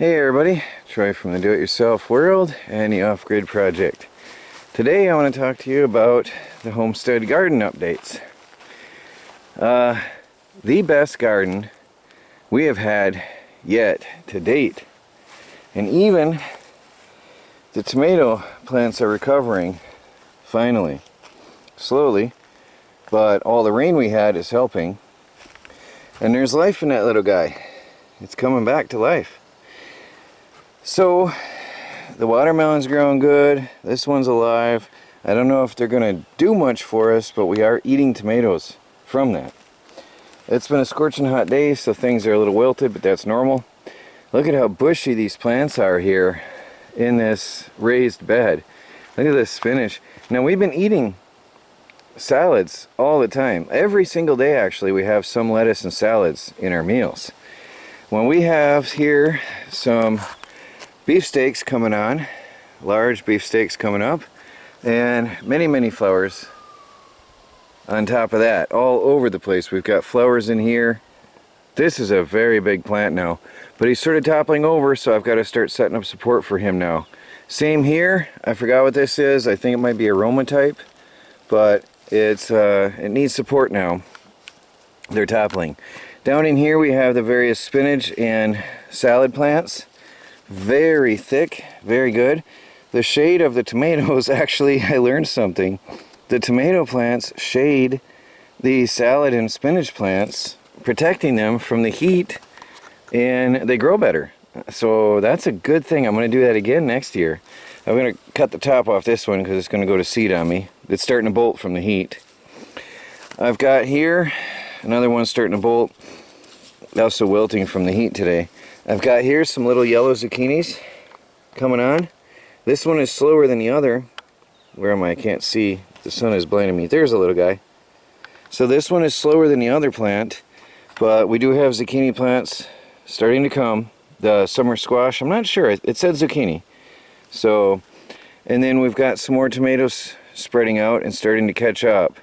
Hey everybody, Troy from the Do-It-Yourself World and the Off-Grid Project. Today I want to talk to you about the Homestead garden updates. The best garden we have had yet to date. And even the tomato plants are recovering, finally. Slowly, but all the rain we had is helping. And there's life in that little guy. It's coming back to life. So, the watermelon's growing good. This one's alive. I don't know if they're going to do much for us, but we are eating tomatoes from that. It's been a scorching hot day, so things are a little wilted, but that's normal. Look at how bushy these plants are here in this raised bed. Look at this spinach. Now, we've been eating salads all the time. Every single day, actually, we have some lettuce and salads in our meals. When we have here some beefsteaks coming on, large beefsteaks coming up, and many flowers on top of that, all over the place. We've got flowers in here. This is a very big plant now, but he's sort of toppling over, so I've got to start setting up support for him now. Same here. I forgot what this is. I think it might be aromatype, but it needs support now. They're toppling. Down in here we have the various spinach and salad plants. Very thick, very good. The shade of the tomatoes, actually, I learned something. The tomato plants shade the salad and spinach plants, protecting them from the heat, and they grow better. So that's a good thing. I'm going to do that again next year. I'm going to cut the top off this one because it's going to go to seed on me. It's starting to bolt from the heat. I've got here another one starting to bolt, also wilting from the heat today. I've got here some little yellow zucchinis coming on. This one is slower than the other. Where am I? I can't see. The sun is blinding me. There's a little guy. So this one is slower than the other plant, but we do have zucchini plants starting to come. The summer squash, I'm not sure. It said zucchini. So, and then we've got some more tomatoes spreading out and starting to catch up.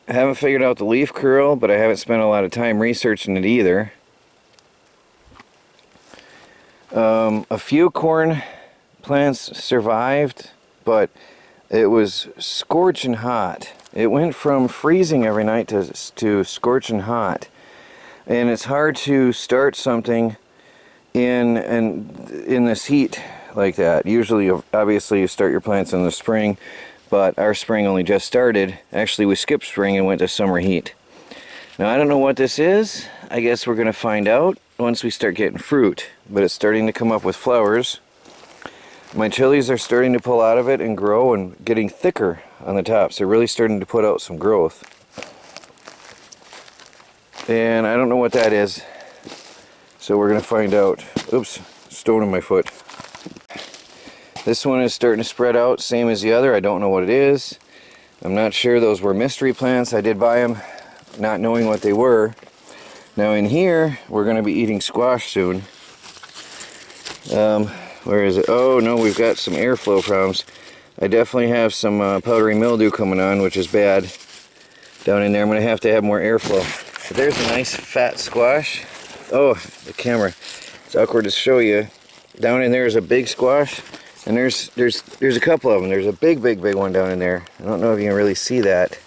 I haven't figured out the leaf curl, but I haven't spent a lot of time researching it either. A few corn plants survived, but it was scorching hot. It went from freezing every night to scorching hot. And it's hard to start something in this heat like that. Usually, obviously, you start your plants in the spring, but our spring only just started. Actually, we skipped spring and went to summer heat. Now, I don't know what this is. I guess we're going to find out once we start getting fruit, but it's starting to come up with flowers. My chilies are starting to pull out of it and grow and getting thicker on the tops. They're really starting to put out some growth. And I don't know what that is, so we're going to find out. Oops, stone in my foot. This one is starting to spread out, same as the other. I don't know what it is. I'm not sure. Those were mystery plants. I did buy them not knowing what they were. Now in here, we're going to be eating squash soon. Where is it? Oh no, we've got some airflow problems. I definitely have some powdery mildew coming on, which is bad. Down in there, I'm going to have more airflow. But there's a nice fat squash. Oh, the camera. It's awkward to show you. Down in there is a big squash, and there's a couple of them. There's a big one down in there. I don't know if you can really see that.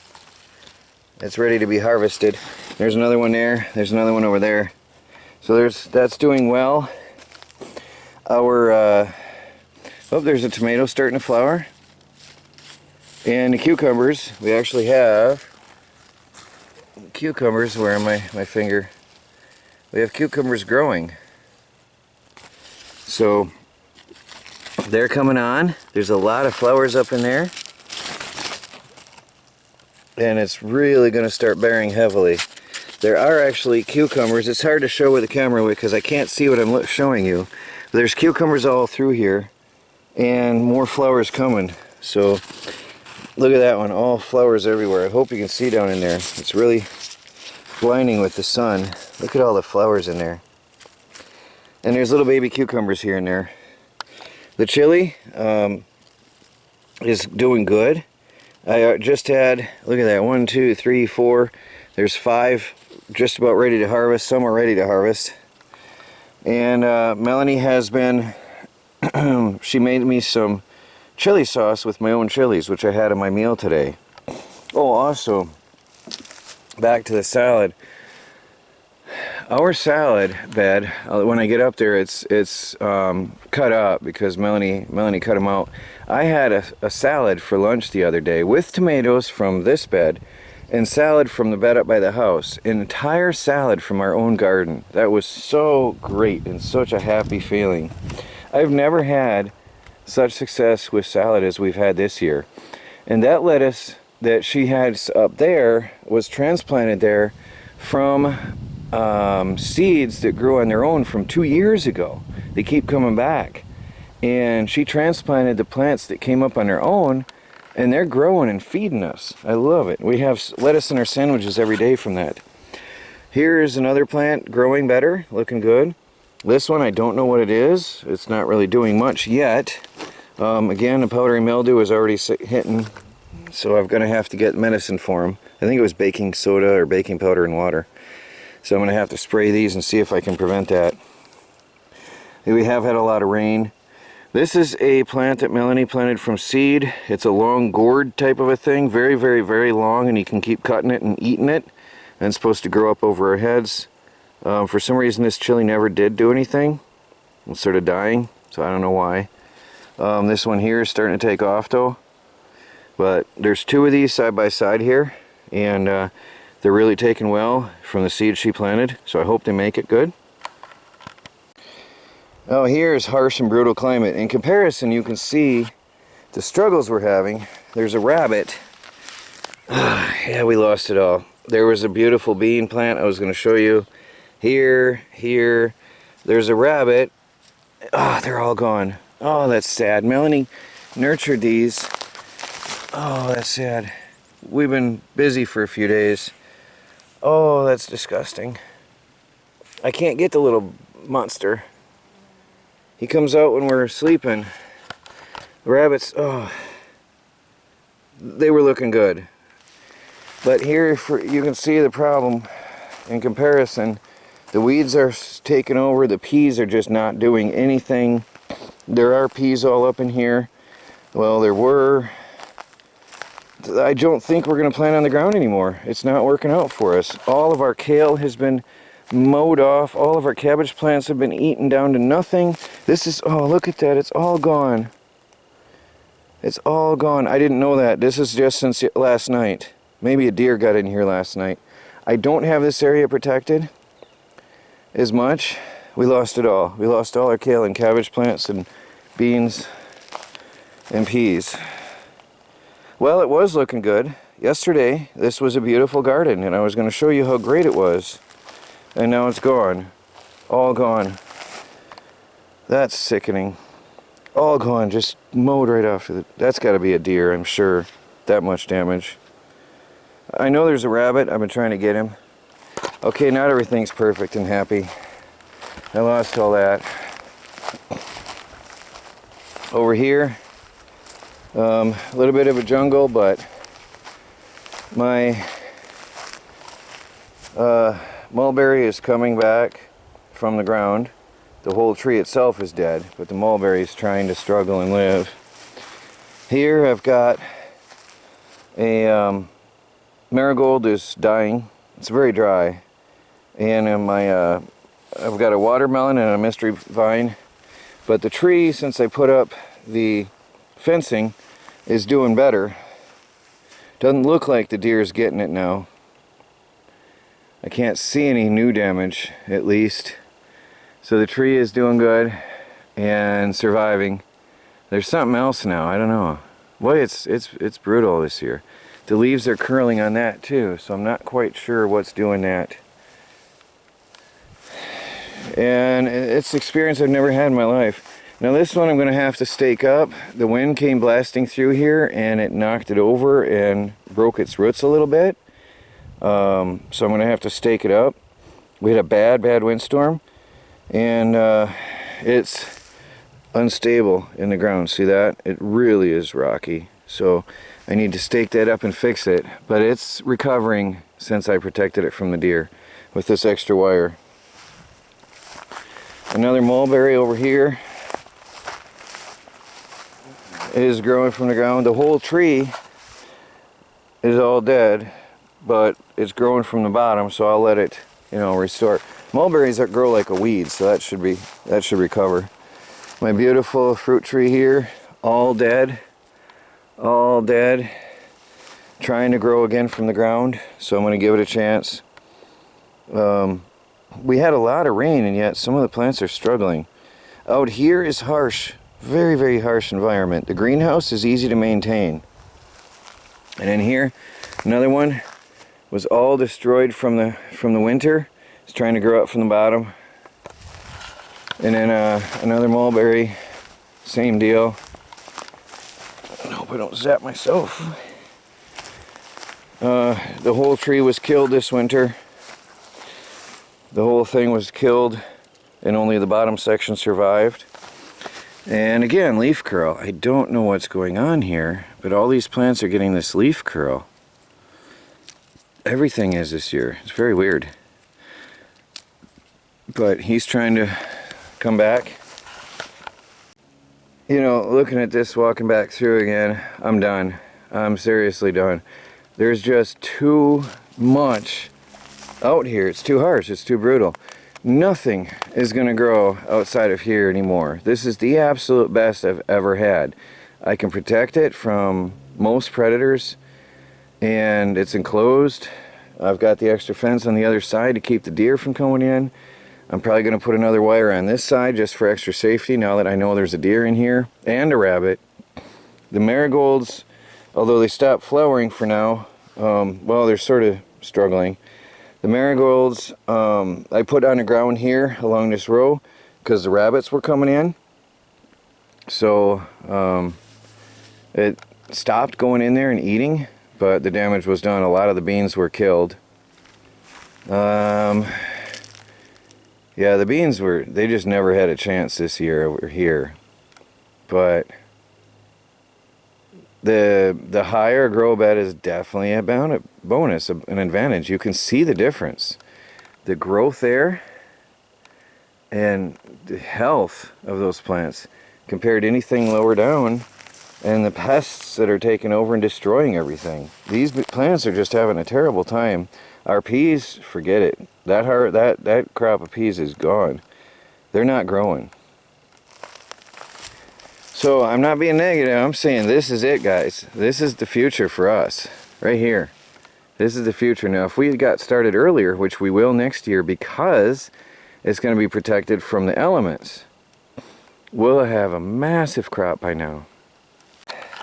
It's ready to be harvested. There's another one there. There's another one over there. So that's doing well. Oh, there's a tomato starting to flower. And the cucumbers, we actually have cucumbers. Where am my finger? We have cucumbers growing. So they're coming on. There's a lot of flowers up in there. And it's really going to start bearing heavily. There are actually cucumbers. It's hard to show with the camera because I can't see what I'm showing you. But there's cucumbers all through here and more flowers coming. So look at that one, all flowers everywhere. I hope you can see down in there. It's really blinding with the sun. Look at all the flowers in there. And there's little baby cucumbers here and there. The chili is doing good. I just had, look at that, 1, 2, 3, 4. There's 5 just about ready to harvest. Some are ready to harvest. And Melanie has been, she made me some chili sauce with my own chilies, which I had in my meal today. Oh, also, back to the salad. Our salad bed, when I get up there, it's cut up because Melanie cut them out. I had a salad for lunch the other day with tomatoes from this bed and salad from the bed up by the house. An entire salad from our own garden. That was so great and such a happy feeling. I've never had such success with salad as we've had this year. And that lettuce that she had up there was transplanted there from seeds that grew on their own from 2 years ago. They keep coming back. And she transplanted the plants that came up on their own, and they're growing and feeding us. I love it. We have lettuce in our sandwiches every day from that. Here's another plant growing better, looking good. This one, I don't know what it is. It's not really doing much yet. Again, the powdery mildew is already hitting, so I'm going to have to get medicine for them. I think it was baking soda or baking powder and water. So I'm going to have to spray these and see if I can prevent that. We have had a lot of rain. This is a plant that Melanie planted from seed. It's a long gourd type of a thing, very, very, very long, and you can keep cutting it and eating it. And it's supposed to grow up over our heads. For some reason, this chili never did do anything. It's sort of dying, so I don't know why. This one here is starting to take off though. But there's two of these side by side here, and they're really taking well from the seed she planted, so I hope they make it good. Oh, here's harsh and brutal climate. In comparison, you can see the struggles we're having. There's a rabbit. Yeah, we lost it all. There was a beautiful bean plant I was going to show you. Here. There's a rabbit. Oh, they're all gone. Oh, that's sad. Melanie nurtured these. Oh, that's sad. We've been busy for a few days. Oh, that's disgusting. I can't get the little monster. He comes out when we're sleeping. The rabbits, oh, they were looking good. But here you can see the problem in comparison. The weeds are taking over. The peas are just not doing anything. There are peas all up in here. Well, there were. I don't think we're going to plant on the ground anymore. It's not working out for us. All of our kale has been mowed off. All of our cabbage plants have been eaten down to nothing. This is, oh, look at that. It's all gone. It's all gone. I didn't know that. This is just since last night. Maybe a deer got in here last night. I don't have this area protected as much. We lost it all. We lost all our kale and cabbage plants and beans and peas. Well, it was looking good. Yesterday, this was a beautiful garden, and I was going to show you how great it was. And now it's gone. All gone. That's sickening. All gone, just mowed right off. That's got to be a deer, I'm sure. That much damage. I know there's a rabbit. I've been trying to get him. Okay, not everything's perfect and happy. I lost all that. Over here, a little bit of a jungle, but my mulberry is coming back from the ground. The whole tree itself is dead, but the mulberry is trying to struggle and live. Here I've got a marigold is dying. It's very dry. And in my I've got a watermelon and a mystery vine. But the tree, since I put up the fencing, is doing better. Doesn't look like the deer is getting it now. I can't see any new damage, at least. So the tree is doing good and surviving. There's something else now, I don't know. Boy, it's brutal this year. The leaves are curling on that too, so I'm not quite sure what's doing that. And it's an experience I've never had in my life. Now this one I'm going to have to stake up. The wind came blasting through here and it knocked it over and broke its roots a little bit. So I'm going to have to stake it up. We had a bad windstorm, and it's unstable in the ground. See that? It really is rocky. So I need to stake that up and fix it. But it's recovering since I protected it from the deer with this extra wire. Another mulberry over here is growing from the ground. The whole tree is all dead, but it's growing from the bottom, so I'll let it, you know, restore. Mulberries that grow like a weed, so that should recover. My beautiful fruit tree here, all dead, trying to grow again from the ground, so I'm going to give it a chance. We had a lot of rain, and yet some of the plants are struggling. Out here is harsh, very, very harsh environment. The greenhouse is easy to maintain. And in here, another one was all destroyed from the winter. It's trying to grow up from the bottom. And then another mulberry, same deal. I hope I don't zap myself. The whole tree was killed this winter. The whole thing was killed, and only the bottom section survived. And again, leaf curl. I don't know what's going on here, but all these plants are getting this leaf curl. Everything is this year. It's very weird. But he's trying to come back. You know, looking at this, walking back through again, I'm done. I'm seriously done. There's just too much out here. It's too harsh. It's too brutal. Nothing is going to grow outside of here anymore. This is the absolute best I've ever had. I can protect it from most predators, and it's enclosed. I've got the extra fence on the other side to keep the deer from coming in. I'm probably going to put another wire on this side just for extra safety now that I know there's a deer in here and a rabbit. The marigolds, although they stopped flowering for now, well, they're sort of struggling. The marigolds I put on the ground here along this row because the rabbits were coming in. So it stopped going in there and eating, but the damage was done. A lot of the beans were killed. Yeah, the beans they just never had a chance this year over here. But the higher grow bed is definitely a bonus, an advantage. You can see the difference. The growth there and the health of those plants compared to anything lower down, and the pests that are taking over and destroying everything. These plants are just having a terrible time. Our peas, forget it. That crop of peas is gone. They're not growing. So I'm not being negative. I'm saying this is it, guys. This is the future for us, right here. This is the future. Now, if we got started earlier, which we will next year because it's going to be protected from the elements, we'll have a massive crop by now.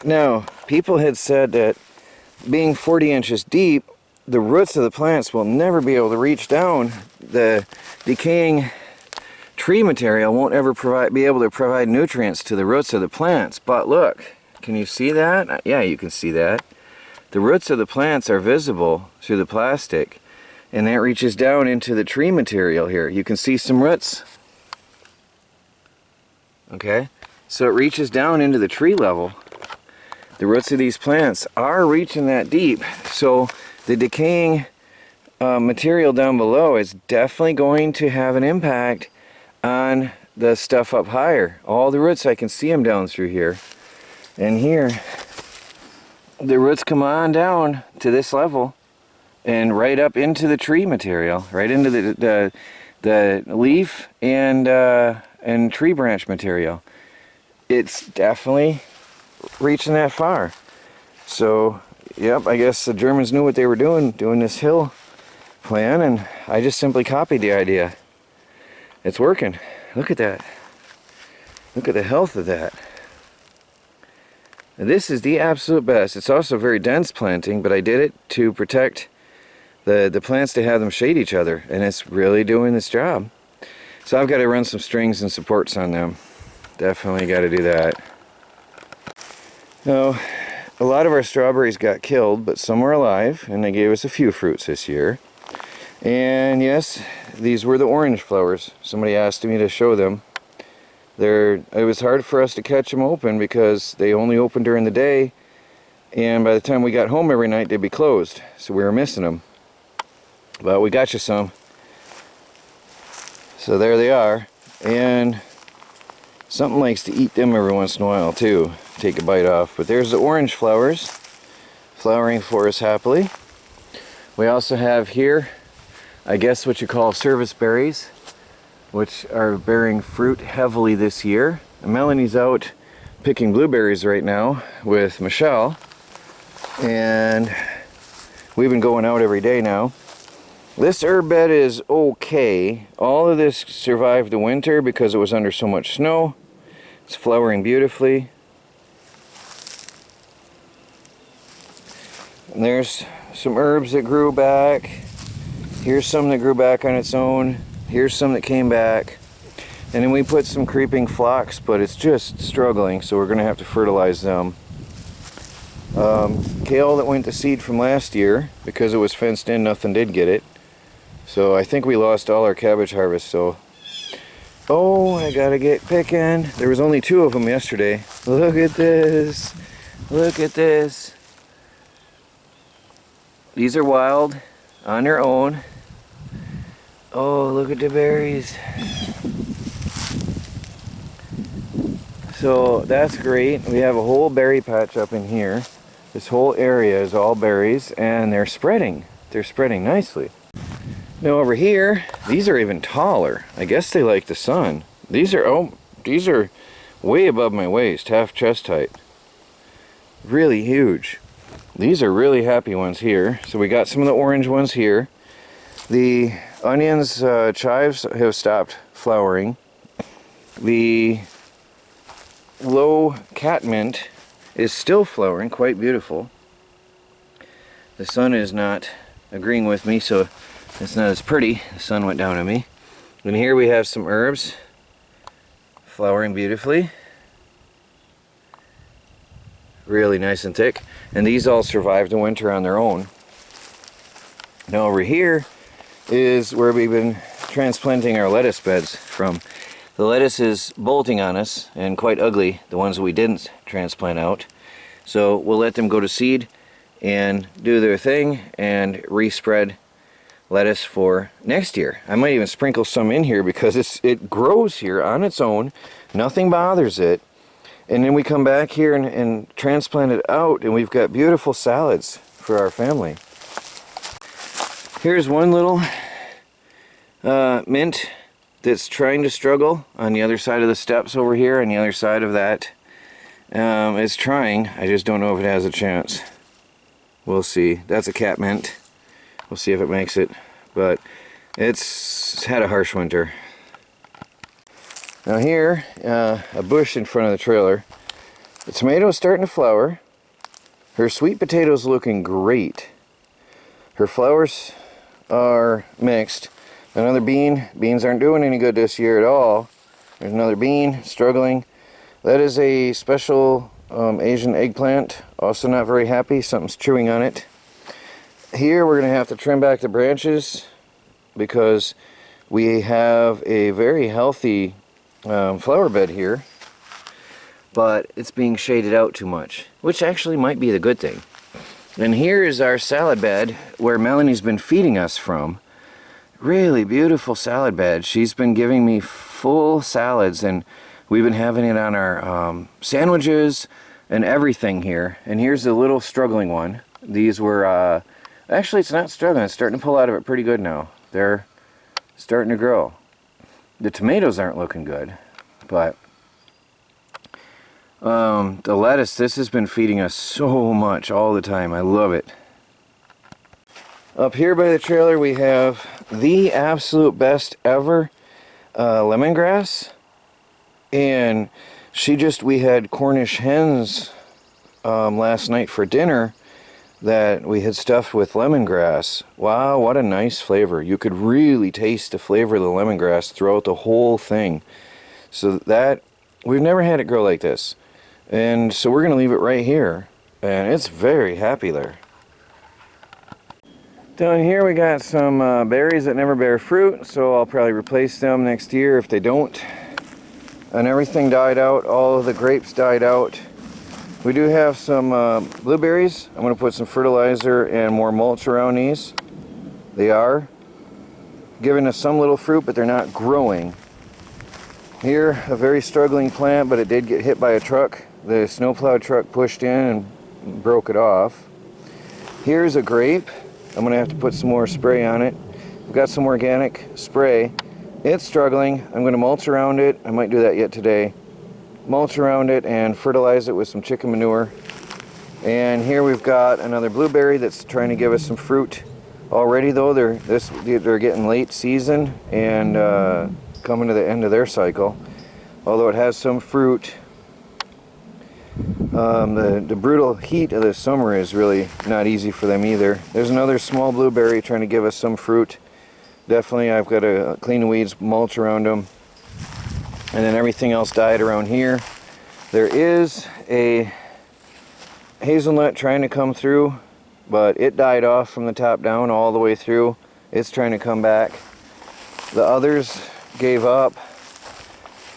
Now, people had said that being 40 inches deep, the roots of the plants will never be able to reach down. The decaying tree material won't ever be able to provide nutrients to the roots of the plants. But look, can you see that? Yeah, you can see that. The roots of the plants are visible through the plastic, and that reaches down into the tree material here. You can see some roots. Okay, so it reaches down into the tree level. The roots of these plants are reaching that deep, so the decaying material down below is definitely going to have an impact on the stuff up higher. All the roots, I can see them down through here. And here, the roots come on down to this level and right up into the tree material, right into the leaf and tree branch material. It's definitely reaching that far. So, yep, I guess the Germans knew what they were doing this hill plan, and I just simply copied the idea. It's working. Look at that. Look at the health of that. And this is the absolute best. It's also very dense planting, but I did it to protect the plants, to have them shade each other, and it's really doing its job. So I've got to run some strings and supports on them. Definitely got to do that. Now, a lot of our strawberries got killed, but some were alive, and they gave us a few fruits this year. And yes, these were the orange flowers. Somebody asked me to show them. It was hard for us to catch them open because they only opened during the day, and by the time we got home every night they'd be closed, so we were missing them. But we got you some. So there they are. and something likes to eat them every once in a while too. Take a bite off. But there's the orange flowers flowering for us happily. We also have here, I guess what you call service berries, which are bearing fruit heavily this year. And Melanie's out picking blueberries right now with Michelle, and we've been going out every day now. This herb bed is okay. All of this survived the winter because it was under so much snow. It's flowering beautifully. And there's some herbs that grew back. Here's some that grew back on its own. Here's some that came back. And then we put some creeping phlox, but it's just struggling, so we're going to have to fertilize them. Kale that went to seed from last year, because it was fenced in, nothing did get it. So I think we lost all our cabbage harvest, so... Oh, I gotta get picking. There was only 2 of them yesterday. Look at this. Look at this. These are wild on their own. Oh, look at the berries. So that's great. We have a whole berry patch up in here. This whole area is all berries, and they're spreading. They're spreading nicely. Now over here, these are even taller. I guess they like the sun. These are way above my waist, half chest height. Really huge. These are really happy ones here. So we got some of the orange ones here. The onions, chives have stopped flowering. The low catmint is still flowering, quite beautiful. The sun is not agreeing with me, so it's not as pretty. The sun went down on me. And here we have some herbs flowering beautifully. Really nice and thick. And these all survived the winter on their own. Now over here is where we've been transplanting our lettuce beds from. The lettuce is bolting on us and quite ugly, the ones that we didn't transplant out. So we'll let them go to seed and do their thing and respread lettuce for next year. I might even sprinkle some in here because it grows here on its own. Nothing bothers it. And then we come back here and transplant it out, and we've got beautiful salads for our family. Here's one little mint that's trying to struggle on the other side of the steps over here, on the other side of that. It's trying. I just don't know if it has a chance. We'll see. That's a cat mint. We'll see if it makes it, but it's had a harsh winter. Now here, a bush in front of the trailer. The tomato's starting to flower. Her sweet potato's looking great. Her flowers are mixed. Another bean. Beans aren't doing any good this year at all. There's another bean struggling. That is a special Asian eggplant. Also not very happy. Something's chewing on it. Here we're going to have to trim back the branches because we have a very healthy flower bed here, but it's being shaded out too much, which actually might be the good thing. And here is our salad bed where Melanie's been feeding us from. Really beautiful salad bed. She's been giving me full salads, and we've been having it on our sandwiches and everything here. And here's the little struggling one. These were actually, it's not struggling. It's starting to pull out of it pretty good now. They're starting to grow. The tomatoes aren't looking good, but the lettuce, this has been feeding us so much all the time. I love it. Up here by the trailer we have the absolute best ever lemongrass, and we had Cornish hens last night for dinner that we had stuffed with lemongrass. Wow, what a nice flavor. You could really taste the flavor of the lemongrass throughout the whole thing. So that, we've never had it grow like this. And so we're going to leave it right here. And it's very happy there. Down here we got some berries that never bear fruit, so I'll probably replace them next year if they don't. And everything died out, all of the grapes died out. We do have some blueberries. I'm going to put some fertilizer and more mulch around these. They are giving us some little fruit, but they're not growing. Here, a very struggling plant, but it did get hit by a truck. The snowplow truck pushed in and broke it off. Here's a grape. I'm going to have to put some more spray on it. I've got some organic spray. It's struggling. I'm going to mulch around it. I might do that yet today. Mulch around it and fertilize it with some chicken manure. And here we've got another blueberry that's trying to give us some fruit. Already though, they're getting late season and coming to the end of their cycle. Although it has some fruit, the brutal heat of the summer is really not easy for them either. There's another small blueberry trying to give us some fruit. Definitely I've got to clean the weeds, mulch around them. And then everything else died around here. There is a hazelnut trying to come through, but it died off from the top down all the way through. It's trying to come back. The others gave up.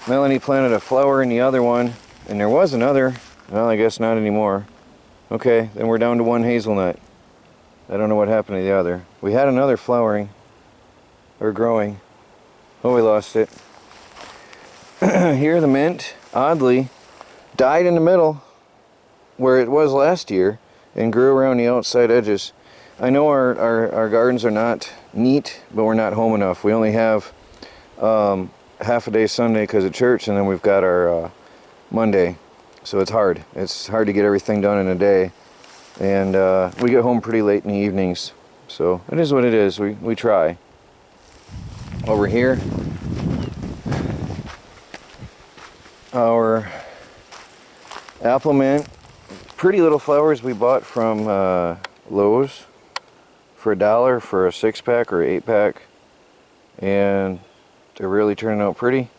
Melanie planted a flower in the other one, and there was another. Well, I guess not anymore. Okay, then we're down to one hazelnut. I don't know what happened to the other. We had another flowering, or growing. Oh, we lost it. Here the mint, oddly, died in the middle where it was last year and grew around the outside edges. I know our gardens are not neat, but we're not home enough. We only have half a day Sunday because of church, and then we've got our Monday. So it's hard. It's hard to get everything done in a day. And we get home pretty late in the evenings. So it is what it is. We try. Over here, our apple mint, pretty little flowers we bought from Lowe's for $1 for a 6-pack or 8-pack, and they're really turning out pretty.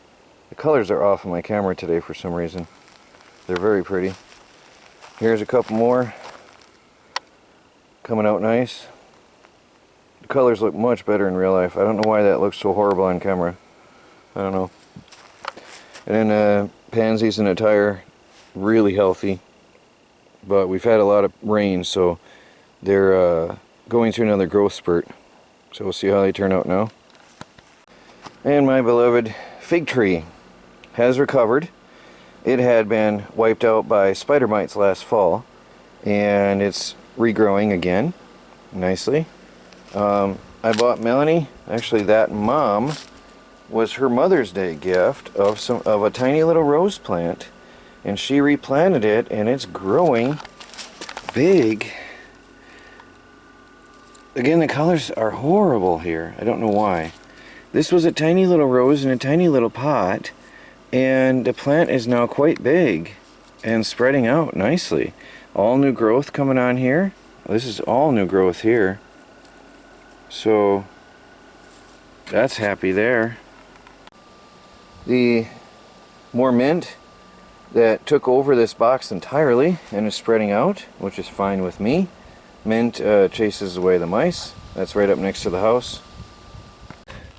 The colors are off on my camera today for some reason. They're very pretty. Here's a couple more coming out nice. The colors look much better in real life. I don't know why that looks so horrible on camera. I don't know. And then pansies and attire, really healthy. But we've had a lot of rain, so they're going through another growth spurt. So we'll see how they turn out now. And my beloved fig tree has recovered. It had been wiped out by spider mites last fall, and it's regrowing again nicely. I bought Melanie, actually that mom was her Mother's Day gift of a tiny little rose plant, and she replanted it, and it's growing big. Again, the colors are horrible here. I don't know why. This was a tiny little rose in a tiny little pot, and the plant is now quite big and spreading out nicely. All new growth coming on here. This is all new growth here. So that's happy there. The more mint that took over this box entirely and is spreading out, which is fine with me. Mint chases away the mice. That's right up next to the house.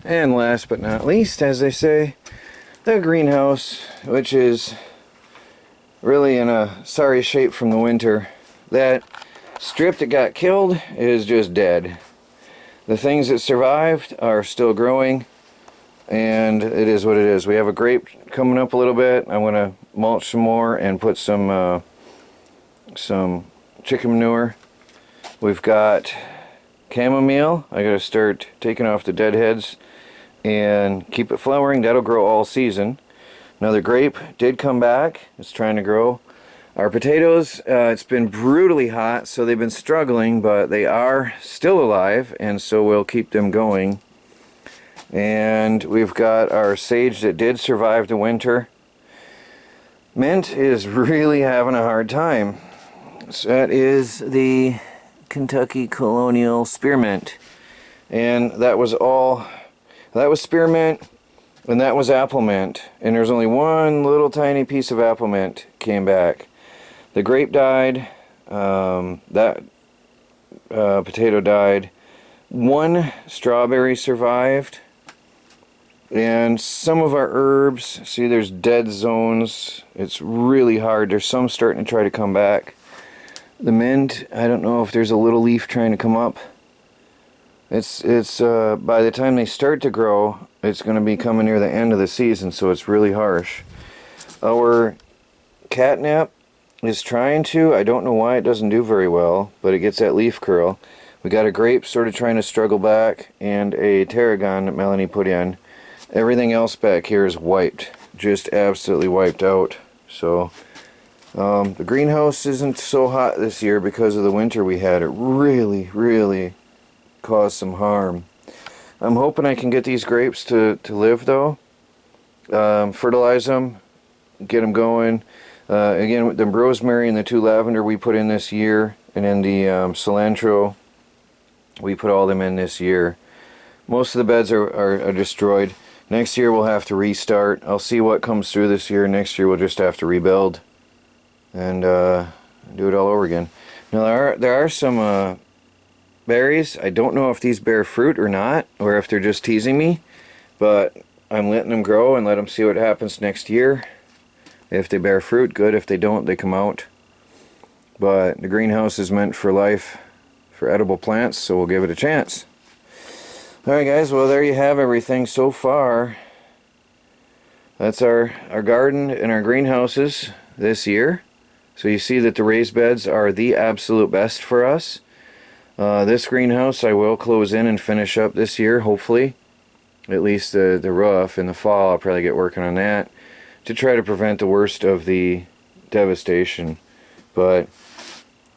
And last but not least, as they say, the greenhouse, which is really in a sorry shape from the winter. That strip that got killed is just dead. The things that survived are still growing, and it is what it is. We have a grape coming up a little bit. I'm going to mulch some more and put some chicken manure. We've got chamomile. I got to start taking off the dead heads and keep it flowering. That'll grow all season. Another grape did come back. It's trying to grow. Our potatoes, it's been brutally hot, so they've been struggling, but they are still alive, and so we'll keep them going. And we've got our sage that did survive the winter. Mint is really having a hard time. So that is the Kentucky Colonial Spearmint, and that was spearmint, and that was apple mint, and there's only one little tiny piece of apple mint came back. The grape died, that potato died, one strawberry survived, and some of our herbs, see there's dead zones. It's really hard. There's some starting to try to come back. The mint, I don't know if there's a little leaf trying to come up. It's by the time they start to grow, it's going to be coming near the end of the season, so it's really harsh. Our catnip is trying to. I don't know why it doesn't do very well, but it gets that leaf curl. We got a grape sort of trying to struggle back, and a tarragon that Melanie put in. Everything else back here is wiped, just absolutely wiped out. So the greenhouse isn't so hot this year because of the winter we had. It really caused some harm. I'm hoping I can get these grapes to live though. Fertilize them, get them going. Again, the rosemary and the 2 lavender we put in this year, and then the cilantro, we put all them in this year. Most of the beds are destroyed. Next year we'll have to restart. I'll see what comes through this year. Next year we'll just have to rebuild and do it all over again. Now there are some berries. I don't know if these bear fruit or not, or if they're just teasing me, but I'm letting them grow and let them see what happens next year. If they bear fruit, good. If they don't, they come out. But the greenhouse is meant for life, for edible plants, so we'll give it a chance. Alright guys, well there you have everything so far. That's our garden and our greenhouses this year. So you see that the raised beds are the absolute best for us. This greenhouse I will close in and finish up this year, hopefully. At least the roof. In the fall I'll probably get working on that to try to prevent the worst of the devastation. But,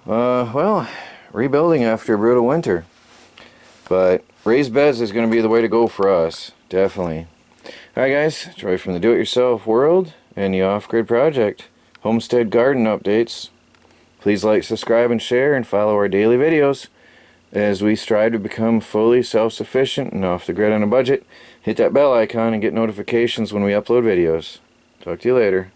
well, rebuilding after a brutal winter. But raised beds is going to be the way to go for us, definitely. Alright guys, Troy from the Do-It-Yourself World and the Off-Grid Project. Homestead garden updates. Please like, subscribe, and share, and follow our daily videos as we strive to become fully self-sufficient and off the grid on a budget. Hit that bell icon and get notifications when we upload videos. Talk to you later.